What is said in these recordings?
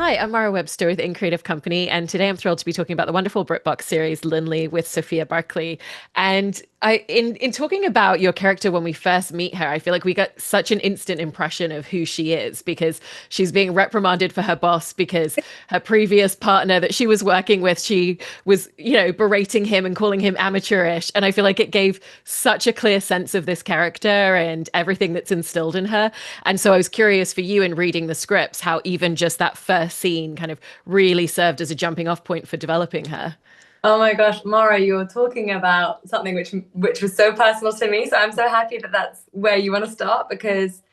Hi, I'm Mara Webster with In Creative Company, and today I'm thrilled to be talking about the wonderful BritBox series Lynley with Sofia Barclay. And in talking about your character when we first meet her, I feel like we got such an instant impression of who she is because she's being reprimanded for her boss because her previous partner that she was working with, she was, berating him and calling him amateurish. And I feel like it gave such a clear sense of this character and everything that's instilled in her. And so I was curious for you in reading the scripts, how even just that first scene kind of really served as a jumping off point for developing her. Oh my gosh, Mara, you're talking about something which was so personal to me. So I'm so happy that that's where you want to start because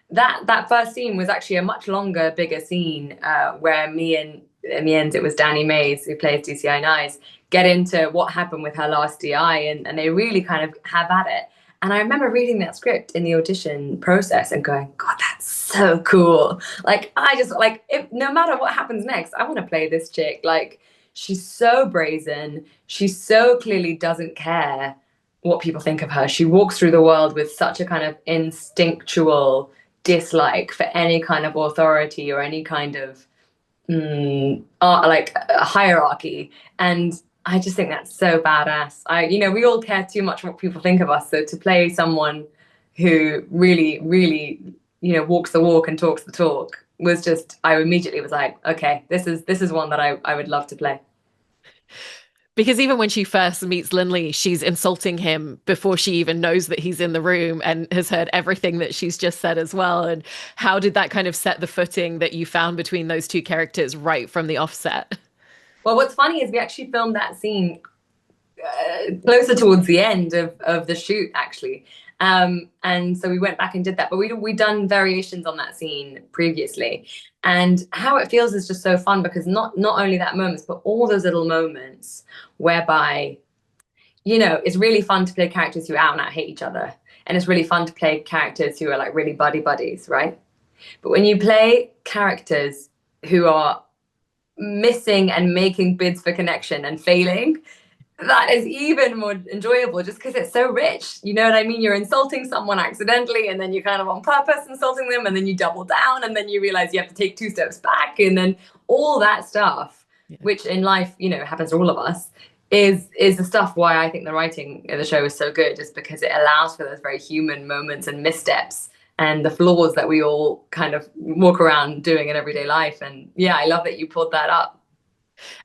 that first scene was actually a much longer, bigger scene where me and in the end it was Danny Mays who plays DCI Nice get into what happened with her last DI and they really kind of have at it. And I remember reading that script in the audition process and going, God, that's so cool. Like I just like if no matter what happens next, I want to play this chick. Like she's so brazen. She so clearly doesn't care what people think of her. She walks through the world with such a kind of instinctual dislike for any kind of authority or any kind of like a hierarchy. And I just think that's so badass. We all care too much what people think of us. So to play someone who really, really, walks the walk and talks the talk was just, I immediately was like, okay, this is one that I would love to play. Because even when she first meets Lynley, she's insulting him before she even knows that he's in the room and has heard everything that she's just said as well. And how did that kind of set the footing that you found between those two characters right from the offset? Well, what's funny is we actually filmed that scene closer towards the end of the shoot, actually. And so we went back and did that, but we'd done variations on that scene previously. And how it feels is just so fun because not only that moments, but all those little moments whereby, it's really fun to play characters who out and out hate each other. And it's really fun to play characters who are like really buddy buddies, right? But when you play characters who are missing and making bids for connection and failing, that is even more enjoyable just because it's so rich. You know what I mean? You're insulting someone accidentally and then you kind of on purpose insulting them and then you double down and then you realize you have to take two steps back and then all that stuff, Yeah. which in life, happens to all of us, is the stuff why I think the writing of the show is so good, just because it allows for those very human moments and missteps and the flaws that we all kind of walk around doing in everyday life. And yeah, I love that you pulled that up.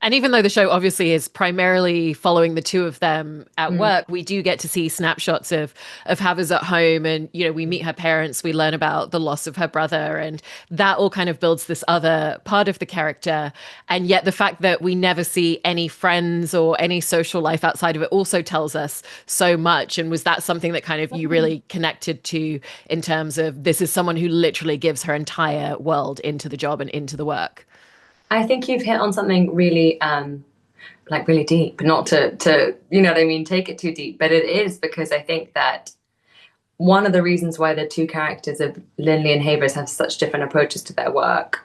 And even though the show obviously is primarily following the two of them at Mm. work, we do get to see snapshots of Havers at home, and we meet her parents, we learn about the loss of her brother, and that all kind of builds this other part of the character. And yet the fact that we never see any friends or any social life outside of it also tells us so much. And was that something that kind of you really connected to in terms of this is someone who literally gives her entire world into the job and into the work? I think you've hit on something really like really deep, not to what I mean, take it too deep, but it is because I think that one of the reasons why the two characters of Lynley and Havers have such different approaches to their work,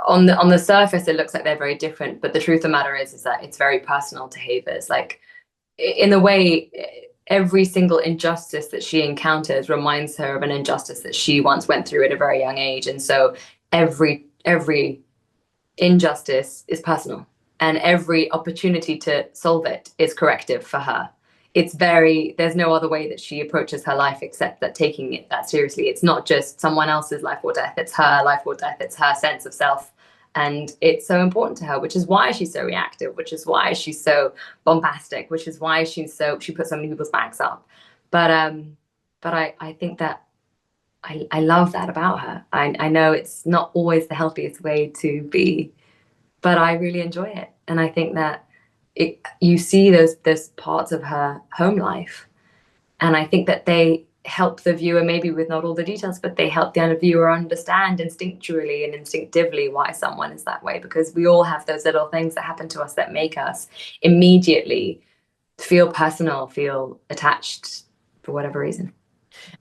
on the surface it looks like they're very different, but the truth of the matter is that it's very personal to Havers. Like in a way, every single injustice that she encounters reminds her of an injustice that she once went through at a very young age. And so every injustice is personal and every opportunity to solve it is corrective for her. There's no other way that she approaches her life except that taking it that seriously. It's not just someone else's life or death, it's her life or death, it's her sense of self. And it's so important to her, which is why she's so reactive, which is why she's so bombastic, which is why she puts so many people's backs up. But I think that I love that about her. I know it's not always the healthiest way to be, but I really enjoy it. And I think that you see those parts of her home life. And I think that they help the viewer, maybe with not all the details, but they help the viewer understand instinctually and instinctively why someone is that way. Because we all have those little things that happen to us that make us immediately feel personal, feel attached for whatever reason.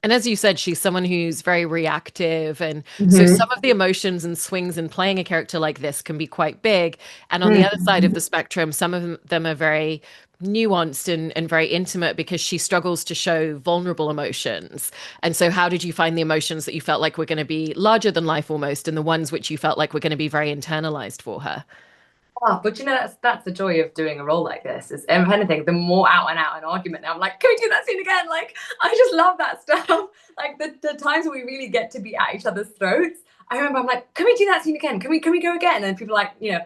And as you said, she's someone who's very reactive. And so Mm-hmm. some of the emotions and swings in playing a character like this can be quite big. And on the other side of Mm-hmm. the spectrum, some of them are very nuanced and very intimate because she struggles to show vulnerable emotions. And so, how did you find the emotions that you felt like were going to be larger than life almost, and the ones which you felt like were going to be very internalized for her? Oh, but you know, that's the joy of doing a role like this. Is if anything, the more out and out an argument, I'm like, can we do that scene again? Like, I just love that stuff. Like the times where we really get to be at each other's throats. I remember I'm like, can we do that scene again? Can we go again? And then people are like, you know,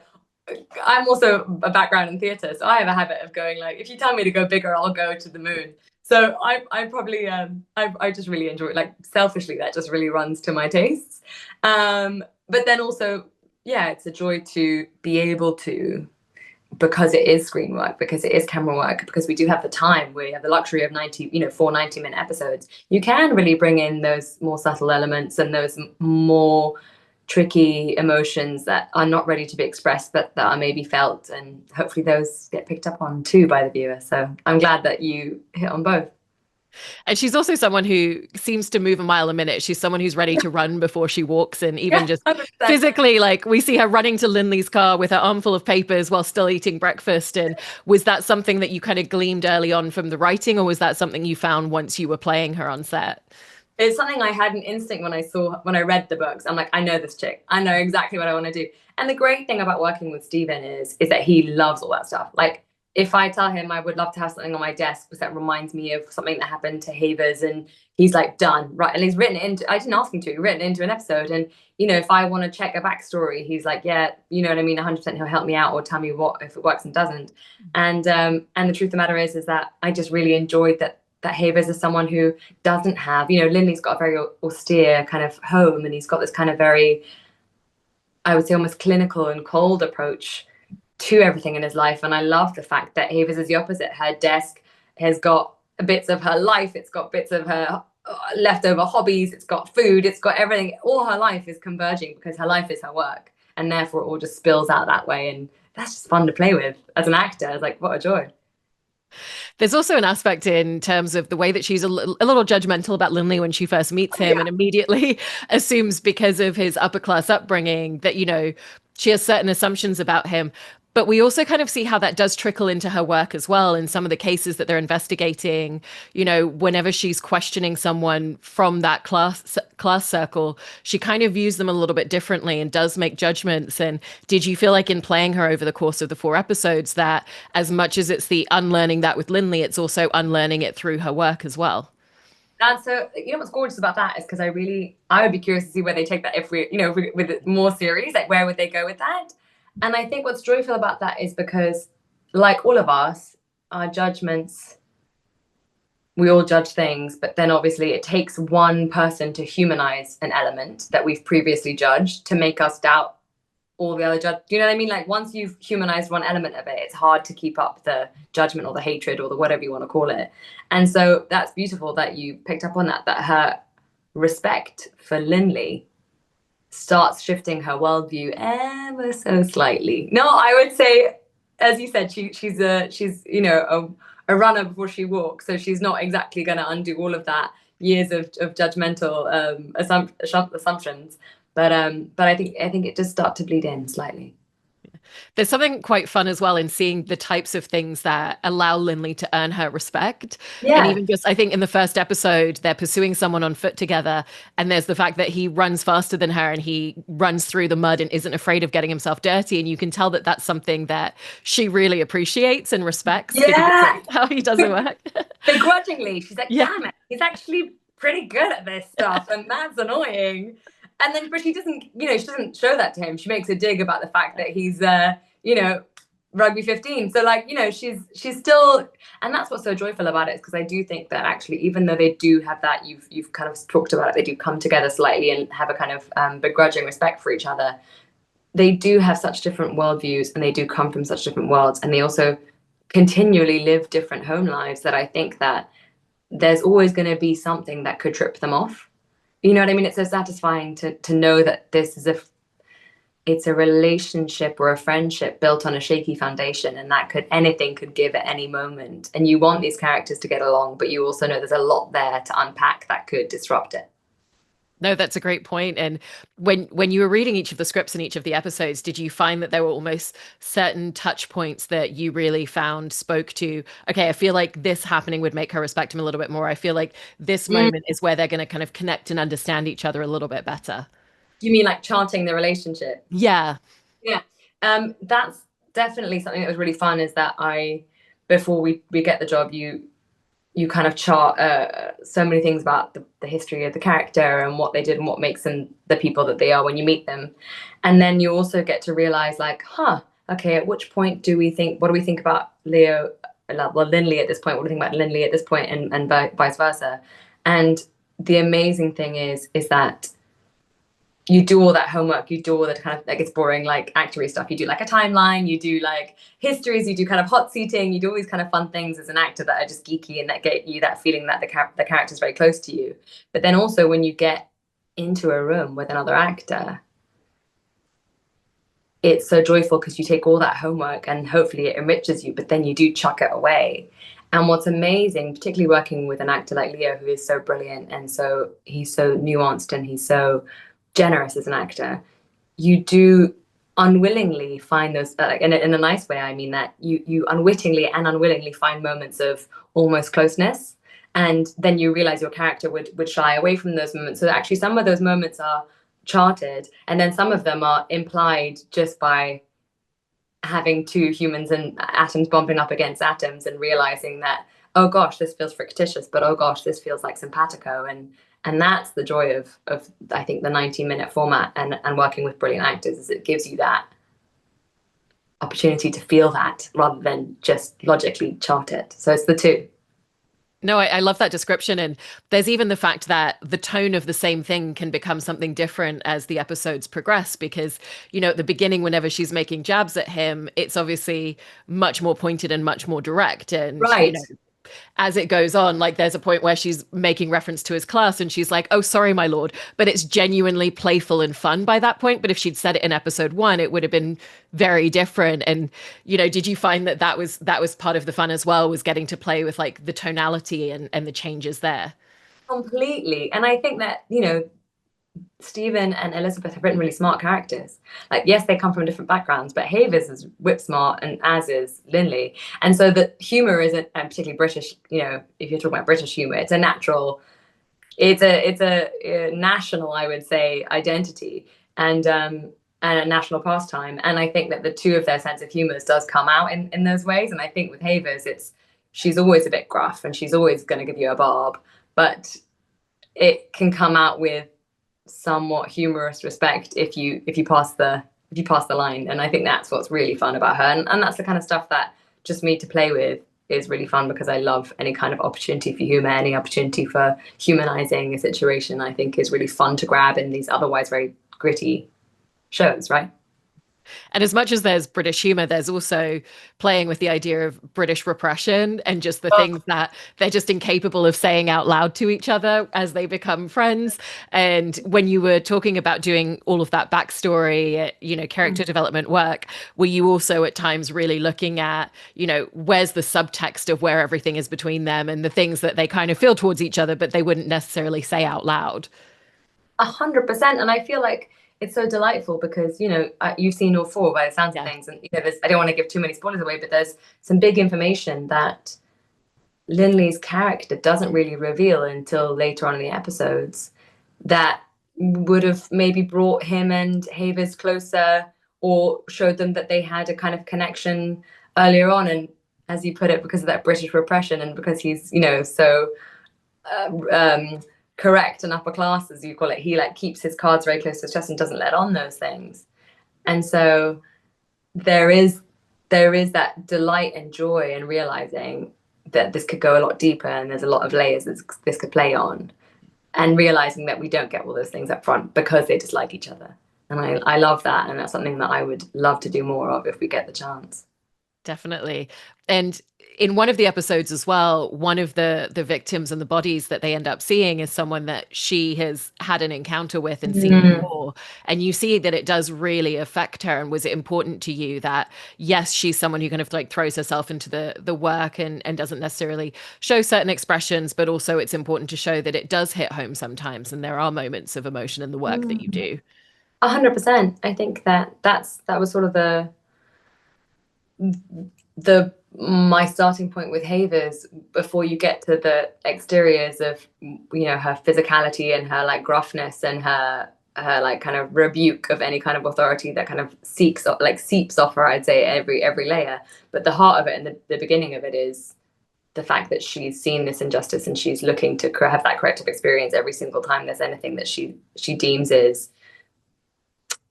I'm also a background in theatre, so I have a habit of going like, if you tell me to go bigger, I'll go to the moon. So I probably I just really enjoy it. Like selfishly, that just really runs to my tastes. But then also, yeah, it's a joy to be able to, because it is screen work, because it is camera work, because we do have the time, we have the luxury of 90, you know, 4 90-minute episodes. You can really bring in those more subtle elements and those more tricky emotions that are not ready to be expressed, but that are maybe felt, and hopefully those get picked up on too by the viewer. So I'm glad that you hit on both. And she's also someone who seems to move a mile a minute. She's someone who's ready to run before she walks. And even Yeah, just 100%. physically, like we see her running to Lynley's car with her armful of papers while still eating breakfast. And was that something that you kind of gleaned early on from the writing, or was that something you found once you were playing her on set? It's something I had an instinct when I read the books. I'm like, I know this chick. I know exactly what I want to do. And the great thing about working with Stephen is that he loves all that stuff. Like if I tell him I would love to have something on my desk because that reminds me of something that happened to Havers, and he's like, done, right? And he's written it into, I didn't ask him to, he written it into an episode. And you know, if I want to check a backstory, he's like, yeah, you know what I mean, 100% he'll help me out or tell me what if it works and doesn't. And the truth of the matter is that I just really enjoyed that Havers is someone who doesn't have, you know, Lynley's got a very austere kind of home, and he's got this kind of very, I would say, almost clinical and cold approach to everything in his life. And I love the fact that Havers is the opposite. Her desk has got bits of her life, it's got bits of her leftover hobbies, it's got food, it's got everything. All her life is converging because her life is her work. And therefore, it all just spills out that way. And that's just fun to play with as an actor. It's like, what a joy. There's also an aspect in terms of the way that she's a little judgmental about Lindley when she first meets Oh, him yeah. and immediately assumes because of his upper class upbringing that, you know, she has certain assumptions about him. But we also kind of see how that does trickle into her work as well in some of the cases that they're investigating. You know, whenever she's questioning someone from that class circle, she kind of views them a little bit differently and does make judgments. And did you feel like in playing her over the course of the 4 episodes that as much as it's the unlearning that with Lindley, it's also unlearning it through her work as well? And so, you know what's gorgeous about that is because I would be curious to see where they take that if we, you know, with more series, like where would they go with that? And I think what's joyful about that is because, like all of us, our judgments, we all judge things, but then obviously it takes one person to humanize an element that we've previously judged to make us doubt all the other judge. Do you know what I mean? Like once you've humanized one element of it, it's hard to keep up the judgment or the hatred or the whatever you want to call it. And so that's beautiful that you picked up on that her respect for Lynley starts shifting her worldview ever so slightly. No, I would say, as you said, she's you know a runner before she walks, so she's not exactly going to undo all of that years of judgmental assumptions. But I think it does start to bleed in slightly. There's something quite fun as well in seeing the types of things that allow Lindley to earn her respect. And Yeah, even just, I think in the first episode, they're pursuing someone on foot together. And there's the fact that he runs faster than her and he runs through the mud and isn't afraid of getting himself dirty. And you can tell that that's something that she really appreciates and respects because it's yeah. like how he does the work. Begrudgingly, she's like, Yeah. damn it, he's actually pretty good at this stuff, and that's annoying. And then, but she doesn't, you know, she doesn't show that to him. She makes a dig about the fact that he's, you know, rugby 15. So, like, you know, she's still, and that's what's so joyful about it, is because I do think that actually, even though they do have that, you've kind of talked about it, they do come together slightly and have a kind of begrudging respect for each other. They do have such different worldviews, and they do come from such different worlds, and they also continually live different home lives that I think that there's always going to be something that could trip them off. You know what I mean? It's so satisfying to know that this is it's a relationship or a friendship built on a shaky foundation, and that anything could give at any moment. And you want these characters to get along, but you also know there's a lot there to unpack that could disrupt it. No, that's a great point. And when you were reading each of the scripts in each of the episodes, did you find that there were almost certain touch points that you really found spoke to, okay, I feel like this happening would make her respect him a little bit more. I feel like this Mm. moment is where they're going to kind of connect and understand each other a little bit better. You mean like charting the relationship? Yeah. Yeah. That's definitely something that was really fun, is that before we get the job, you kind of chart so many things about the history of the character and what they did and what makes them the people that they are when you meet them. And then you also get to realize, like, okay, at which point what do we think about Leo, well, Lynley at this point, what do we think about Lynley at this point, and vice versa. And the amazing thing is that you do all that homework, you do all the kind of, like, it's boring, like, actory stuff. You do like a timeline, you do like histories, you do kind of hot seating, you do all these kind of fun things as an actor that are just geeky and that get you that feeling that the character's very close to you. But then also when you get into a room with another actor, it's so joyful because you take all that homework and hopefully it enriches you, but then you do chuck it away. And what's amazing, particularly working with an actor like Leo, who is so brilliant and he's so nuanced and he's so generous as an actor, you do unwillingly find those, in a nice way, I mean that you unwittingly and unwillingly find moments of almost closeness, and then you realize your character would shy away from those moments. So actually some of those moments are charted, and then some of them are implied just by having two humans and atoms bumping up against atoms and realizing that, oh gosh, this feels fictitious, but oh gosh, this feels like simpatico. And that's the joy of I think the 90-minute format and working with brilliant actors, is it gives you that opportunity to feel that rather than just logically chart it. So it's the two. No, I love that description. And there's even the fact that the tone of the same thing can become something different as the episodes progress. Because, at the beginning, whenever she's making jabs at him, it's obviously much more pointed and much more direct. And, Right. as it goes on, like there's a point where she's making reference to his class and she's like, "Oh, sorry, my lord." But it's genuinely playful and fun by that point. But if she'd said it in episode one, it would have been very different. And, did you find that that was part of the fun as well, was getting to play with like the tonality and the changes there? Completely. And I think that, Stephen and Elizabeth have written really smart characters. Like, yes, they come from different backgrounds, but Havers is whip smart, and as is Lynley. And so the humor isn't, and particularly British, if you're talking about British humor, it's a natural, it's a national, I would say, identity, and a national pastime. And I think that the two of their sense of humor does come out in those ways. And I think with Havers, she's always a bit gruff and she's always going to give you a barb, but it can come out with somewhat humorous respect if you pass the line. And I think that's what's really fun about her, and that's the kind of stuff that just me to play with is really fun, because I love any kind of opportunity for humor, any opportunity for humanizing a situation. I think is really fun to grab in these otherwise very gritty shows, right? And as much as there's British humor, there's also playing with the idea of British repression and just the things that they're just incapable of saying out loud to each other as they become friends. And when you were talking about doing all of that backstory, character development work, were you also at times really looking at, where's the subtext of where everything is between them and the things that they kind of feel towards each other, but they wouldn't necessarily say out loud? 100%. And I feel like it's so delightful because, you've seen all four by the sounds of Yeah. things. And, I don't want to give too many spoilers away, but there's some big information that Lynley's character doesn't really reveal until later on in the episodes, that would have maybe brought him and Havers closer, or showed them that they had a kind of connection earlier on. And as you put it, because of that British repression and because he's, so correct and upper class, as you call it, he like keeps his cards very close to his chest and doesn't let on those things. And so there is that delight and joy in realizing that this could go a lot deeper and there's a lot of layers that this could play on, and realizing that we don't get all those things up front because they dislike each other. And I love that, and that's something that I would love to do more of if we get the chance. Definitely. And in one of the episodes as well, one of the victims and the bodies that they end up seeing is someone that she has had an encounter with and seen Mm. before. before. And you see that it does really affect her. And was it important to you that, yes, she's someone who kind of like throws herself into the work and doesn't necessarily show certain expressions, but also it's important to show that it does hit home sometimes and there are moments of emotion in the work that you do? 100%. I think that was sort of the my starting point with Havers before you get to the exteriors of her physicality and her like gruffness and her like kind of rebuke of any kind of authority that kind of seeps off her, I'd say, every layer. But the heart of it and the beginning of it is the fact that she's seen this injustice and she's looking to have that corrective experience every single time there's anything that she deems is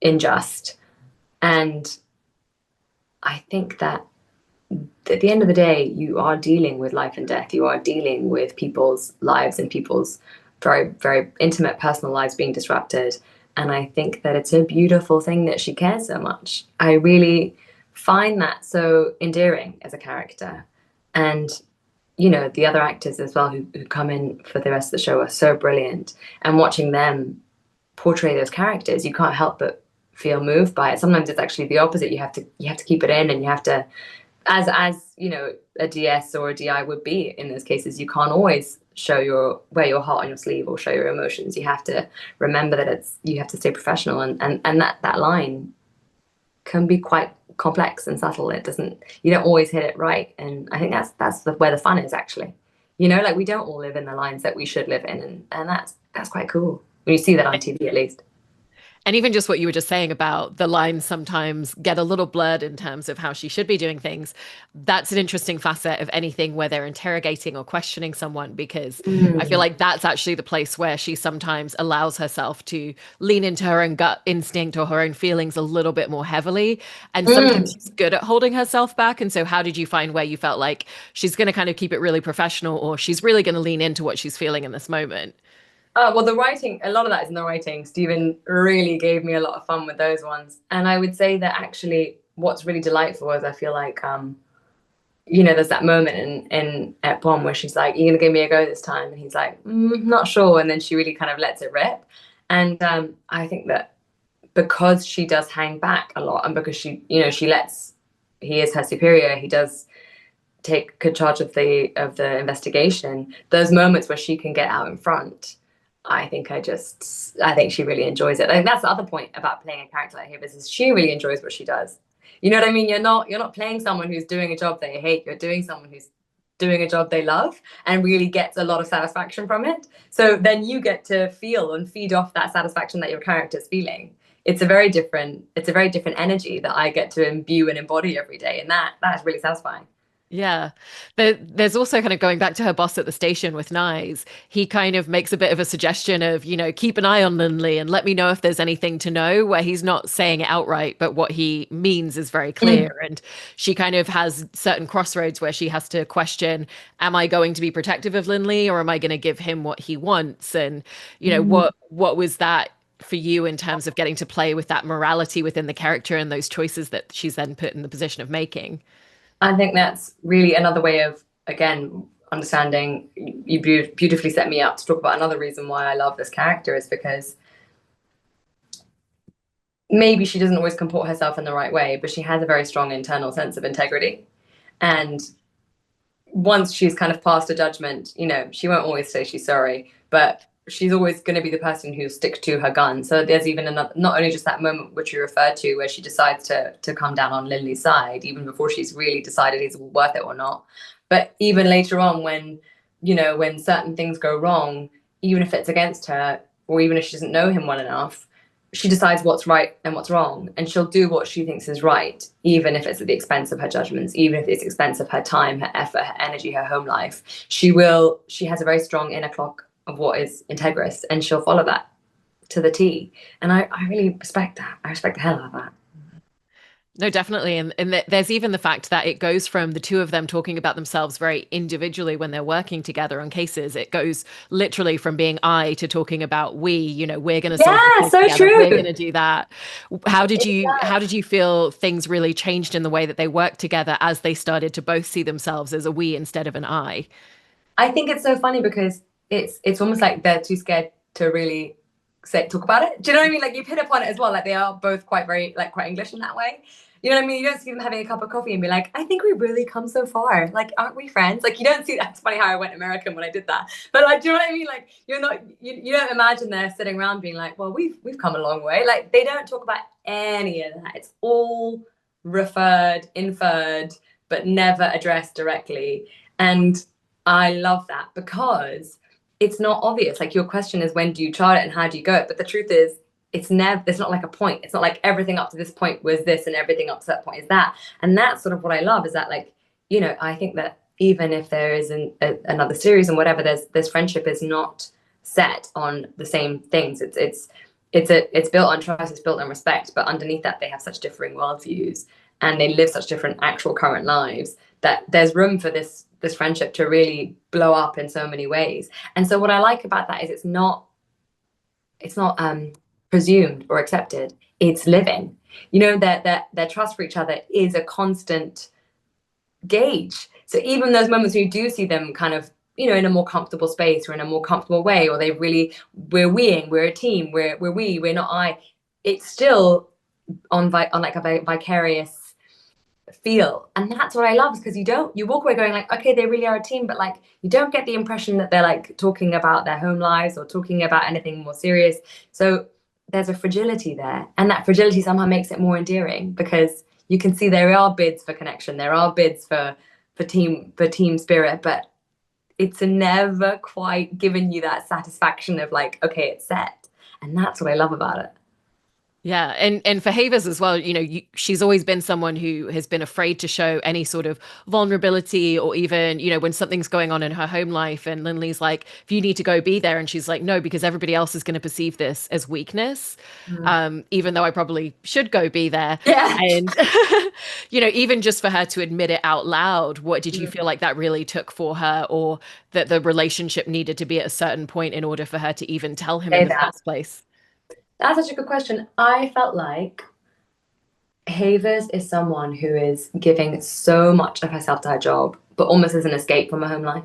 unjust. And I think that at the end of the day, you are dealing with life and death. You are dealing with people's lives and people's very, very intimate personal lives being disrupted. And I think that it's a beautiful thing that she cares so much. I really find that so endearing as a character. And, the other actors as well who come in for the rest of the show are so brilliant. And watching them portray those characters, you can't help but feel moved by it. Sometimes it's actually the opposite. You have to keep it in, and you have to, as a DS or a DI would be in those cases, you can't always wear your heart on your sleeve or show your emotions. You have to remember that you have to stay professional, and that line can be quite complex and subtle. You don't always hit it right, and I think that's where the fun is, actually. Like, we don't all live in the lines that we should live in, and that's quite cool when you see that on TV, at least. And even just what you were just saying about the lines sometimes get a little blurred in terms of how she should be doing things. That's an interesting facet of anything where they're interrogating or questioning someone, because I feel Mm. like that's actually the place where she sometimes allows herself to lean into her own gut instinct or her own feelings a little bit more heavily. And sometimes Mm. she's good at holding herself back. And so, how did you find where you felt like she's going to kind of keep it really professional, or she's really going to lean into what she's feeling in this moment? Well, the writing, a lot of that is in the writing. Stephen really gave me a lot of fun with those ones. And I would say that actually what's really delightful is I feel like, there's that moment in at Bomb where she's like, "You're gonna give me a go this time?" And he's like, "Not sure." And then she really kind of lets it rip. And I think that because she does hang back a lot, and because he is her superior, he does take good charge of the investigation. Those moments where she can get out in front, I think she really enjoys it. I think that's the other point about playing a character like Hibbs is she really enjoys what she does. You know what I mean? You're not playing someone who's doing a job they hate. You're doing someone who's doing a job they love and really gets a lot of satisfaction from it. So then you get to feel and feed off that satisfaction that your character's feeling. It's a very different energy that I get to imbue and embody every day. And that's really satisfying. Yeah. There's also kind of going back to her boss at the station with Nyes. He kind of makes a bit of a suggestion of, keep an eye on Lynley and let me know if there's anything to know, where he's not saying it outright, but what he means is very clear. Mm. And she kind of has certain crossroads where she has to question, am I going to be protective of Lynley or am I going to give him what he wants? And, Mm. what was that for you in terms of getting to play with that morality within the character and those choices that she's then put in the position of making? I think that's really another way of, again, understanding. You beautifully set me up to talk about another reason why I love this character is because maybe she doesn't always comport herself in the right way, but she has a very strong internal sense of integrity. And once she's kind of passed a judgment, she won't always say she's sorry, but she's always going to be the person who sticks to her gun. So there's even another, not only just that moment which you referred to, where she decides to come down on Lynley's side, even before she's really decided he's worth it or not. But even later on, when certain things go wrong, even if it's against her, or even if she doesn't know him well enough, she decides what's right and what's wrong, and she'll do what she thinks is right, even if it's at the expense of her judgments, even if it's expense of her time, her effort, her energy, her home life. She has a very strong inner clock of what is integrous, and she'll follow that to the T. And I really respect that. I respect the hell out of that. No, definitely. And there's even the fact that it goes from the two of them talking about themselves very individually when they're working together on cases. It goes literally from being I to talking about we, we're going to solve the Yeah, case so together. We're going true. to do that. How did you feel things really changed in the way that they worked together as they started to both see themselves as a we instead of an I? I think it's so funny because it's almost like they're too scared to really talk about it. Do you know what I mean? Like, you've hit upon it as well. Like, they are both quite English in that way. You know what I mean? You don't see them having a cup of coffee and be like, I think we've really come so far. Like, aren't we friends? Like, you don't see that. It's funny how I went American when I did that. But like, do you know what I mean? Like, you don't imagine they're sitting around being like, well, we've come a long way. Like, they don't talk about any of that. It's all inferred, but never addressed directly. And I love that because it's not obvious. Like, your question is, when do you chart it and how do you go it? But the truth is, it's not like a point. It's not like everything up to this point was this and everything up to that point is that. And that's sort of what I love, is that, like, you know, I think that even if there is another series and whatever, this friendship is not set on the same things. It's built on trust, it's built on respect, but underneath that they have such differing worldviews and they live such different actual current lives that there's room for this friendship to really blow up in so many ways. And so what I like about that is it's not presumed or accepted, it's living. You know, their trust for each other is a constant gauge. So even those moments where you do see them kind of, you know, in a more comfortable space or in a more comfortable way, or we're a team, we're not I, it's still on like a vicarious feel. And that's what I love, is because you walk away going like, okay, they really are a team, but like, you don't get the impression that they're like talking about their home lives or talking about anything more serious. So there's a fragility there, and that fragility somehow makes it more endearing, because you can see there are bids for connection, there are bids for team spirit, but it's never quite given you that satisfaction of like, okay, it's set. And that's what I love about it. Yeah, and for Havers as well, you know, she's always been someone who has been afraid to show any sort of vulnerability, or even, you know, when something's going on in her home life and Lynley's like, if you need to go, be there, and she's like, no, because everybody else is going to perceive this as weakness, even though I probably should go be there. Yeah. And you know, even just for her to admit it out loud, what did you feel like that really took for her, or that the relationship needed to be at a certain point in order for her to even tell him Say in the that. first place? That's such a good question. I felt like Havers is someone who is giving so much of herself to her job, but almost as an escape from her home life.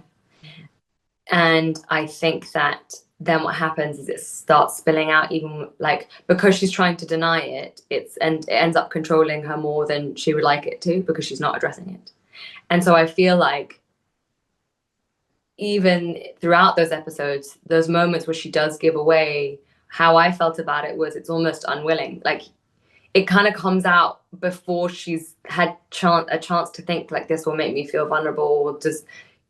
And I think that then what happens is it starts spilling out, even like, because she's trying to deny it, it ends up controlling her more than she would like it to, because she's not addressing it. And so I feel like even throughout those episodes, those moments where she does give away, how I felt about it was, it's almost unwilling. Like, it kind of comes out before she's had a chance to think like, this will make me feel vulnerable, or just,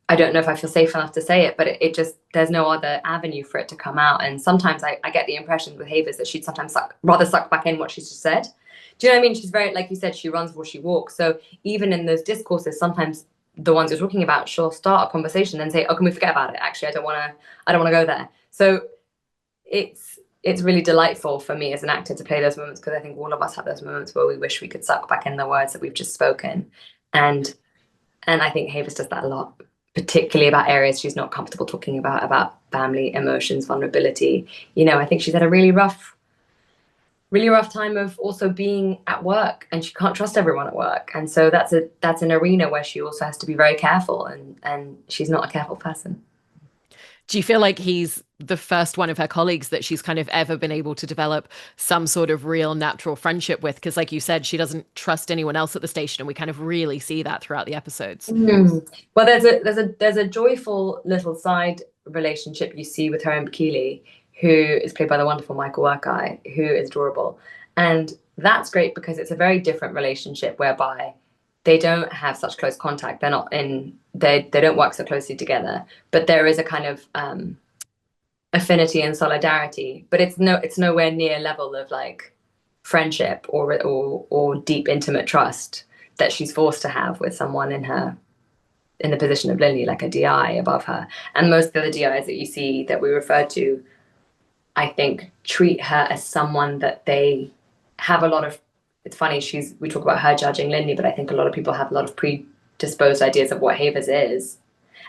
I don't know if I feel safe enough to say it, but it just, there's no other avenue for it to come out. And sometimes I get the impression with Havers that she'd sometimes rather suck back in what she's just said. Do you know what I mean? She's very, like you said, she runs before she walks. So even in those discourses, sometimes the ones you're talking about, she'll start a conversation and say, oh, can we forget about it? Actually, I don't want to go there. So it's really delightful for me as an actor to play those moments, because I think all of us have those moments where we wish we could suck back in the words that we've just spoken. And I think Havers does that a lot, particularly about areas she's not comfortable talking about family, emotions, vulnerability. You know, I think she's had a really rough time of also being at work, and she can't trust everyone at work. And so that's an arena where she also has to be very careful, and she's not a careful person. Do you feel like he's the first one of her colleagues that she's kind of ever been able to develop some sort of real natural friendship with? Because like you said, she doesn't trust anyone else at the station, and we kind of really see that throughout the episodes. Well, there's a joyful little side relationship you see with her and Keely, who is played by the wonderful Michael Workeye, who is adorable. And that's great because it's a very different relationship, whereby they don't have such close contact. They don't work so closely together, but there is a kind of affinity and solidarity, but it's nowhere near level of like friendship or deep intimate trust that she's forced to have with someone in the position of Lynley, like a DI above her. And most of the DIs that you see that we refer to, I think, treat her as someone that they have a lot of. It's funny, we talk about her judging Lynley, but I think a lot of people have a lot of predisposed ideas of what Havers is,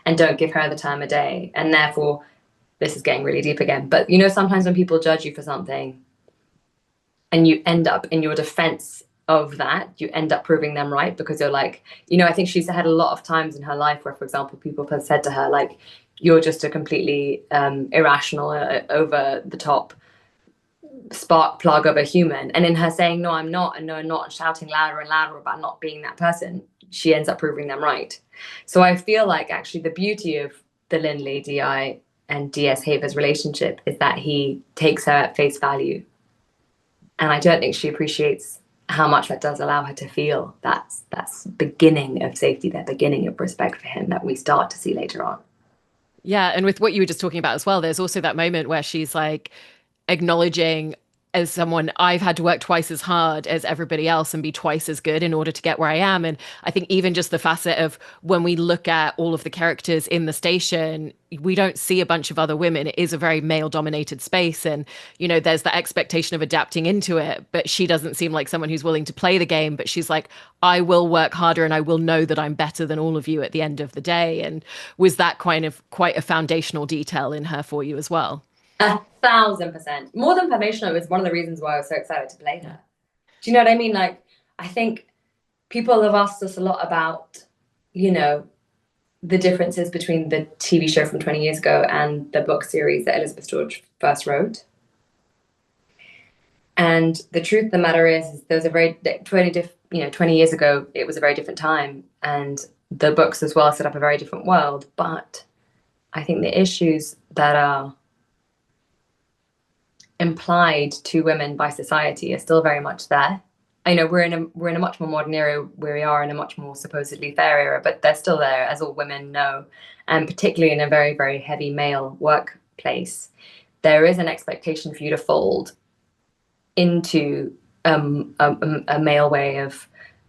and don't give her the time of day. And therefore, this is getting really deep again, but you know, sometimes when people judge you for something, and you end up in your defense of that, you end up proving them right, because you're like, you know, I think she's had a lot of times in her life where, for example, people have said to her like, you're just a completely irrational, over the top spark plug of a human. And in her saying, no, I'm not, and no, I'm not, shouting louder and louder about not being that person, she ends up proving them right. So I feel like actually the beauty of the Lynley DI and DS Haver's relationship is that he takes her at face value. And I don't think she appreciates how much that does allow her to feel. That's beginning of safety, that beginning of respect for him that we start to see later on. Yeah, and with what you were just talking about as well, there's also that moment where she's like acknowledging, as someone, I've had to work twice as hard as everybody else and be twice as good in order to get where I am. And I think even just the facet of when we look at all of the characters in the station, we don't see a bunch of other women. It is a very male dominated space. And, you know, there's the expectation of adapting into it. But she doesn't seem like someone who's willing to play the game. But she's like, I will work harder and I will know that I'm better than all of you at the end of the day. And was that kind of quite a foundational detail in her for you as well? 1,000%. More than foundational, it was one of the reasons why I was so excited to play Yeah. her. Do you know what I mean? Like, I think people have asked us a lot about, you know, the differences between the TV show from 20 years ago and the book series that Elizabeth George first wrote. And the truth of the matter is there's a very 20 years ago, it was a very different time. And the books as well set up a very different world. But I think the issues that are implied to women by society are still very much there. I know we're in a much more modern era where we are in a much more supposedly fair era, but they're still there, as all women know, and particularly in a very, very heavy male workplace, there is an expectation for you to fold into a male way of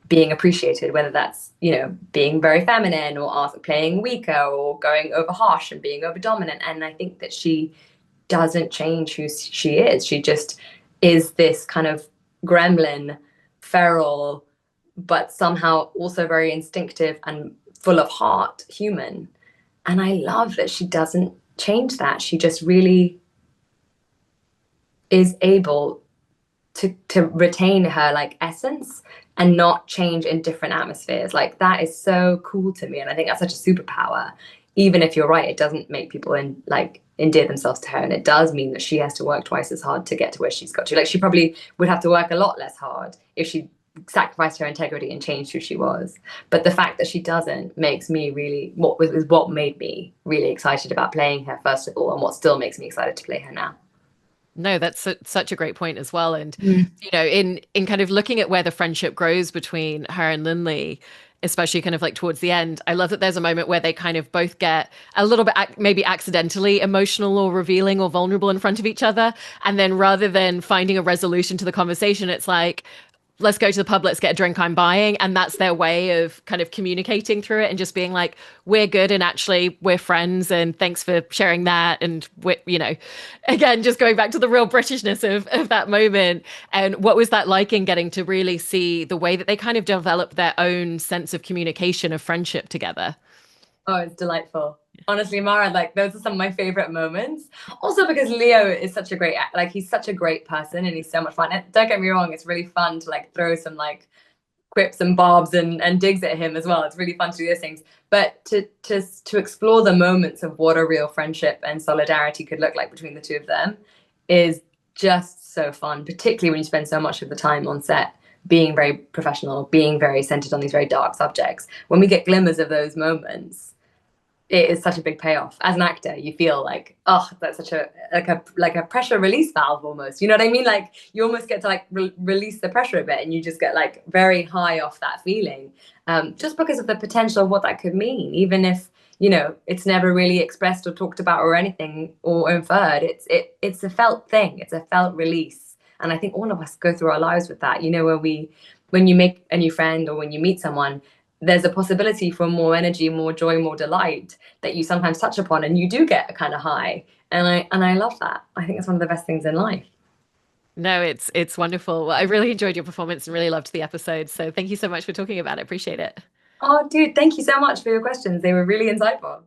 being appreciated, whether that's, you know, being very feminine or playing weaker or going over harsh and being over dominant. And I think that she doesn't change who she is. She just is this kind of gremlin, feral, but somehow also very instinctive and full of heart human. And I love that she doesn't change that. She just really is able to retain her like essence and not change in different atmospheres. Like that is so cool to me. And I think that's such a superpower. Even if you're right, it doesn't make people endear themselves to her. And it does mean that she has to work twice as hard to get to where she's got to. Like she probably would have to work a lot less hard if she sacrificed her integrity and changed who she was. But the fact that she doesn't makes me really what made me really excited about playing her first of all, and what still makes me excited to play her now. No, that's such a great point as well. And Mm. you know, in kind of looking at where the friendship grows between her and Lynley, especially kind of like towards the end, I love that there's a moment where they kind of both get a little bit maybe accidentally emotional or revealing or vulnerable in front of each other, and then rather than finding a resolution to the conversation, it's like, let's go to the pub, let's get a drink, I'm buying. And that's their way of kind of communicating through it and just being like, we're good and actually we're friends and thanks for sharing that. And we're, you know, again, just going back to the real Britishness of that moment. And what was that like in getting to really see the way that they kind of develop their own sense of communication, of friendship together? Oh, it's delightful. Honestly, Mara, like those are some of my favorite moments. Also because Leo is such a great, like he's such a great person and he's so much fun. And don't get me wrong, it's really fun to like throw some like quips and bobs and digs at him as well. It's really fun to do those things. But to explore the moments of what a real friendship and solidarity could look like between the two of them is just so fun, particularly when you spend so much of the time on set being very professional, being very centered on these very dark subjects. When we get glimmers of those moments, it is such a big payoff. As an actor, you feel like, oh, that's such a pressure release valve almost. You know what I mean? Like you almost get to like release the pressure a bit, and you just get like very high off that feeling, just because of the potential of what that could mean. Even if you know it's never really expressed or talked about or anything or inferred, it's a felt thing. It's a felt release, and I think all of us go through our lives with that. You know, when you make a new friend or when you meet someone, there's a possibility for more energy, more joy, more delight that you sometimes touch upon, and you do get a kind of high. And I love that. I think it's one of the best things in life. No, it's wonderful. Well, I really enjoyed your performance and really loved the episode. So thank you so much for talking about it. Appreciate it. Oh, dude, thank you so much for your questions. They were really insightful.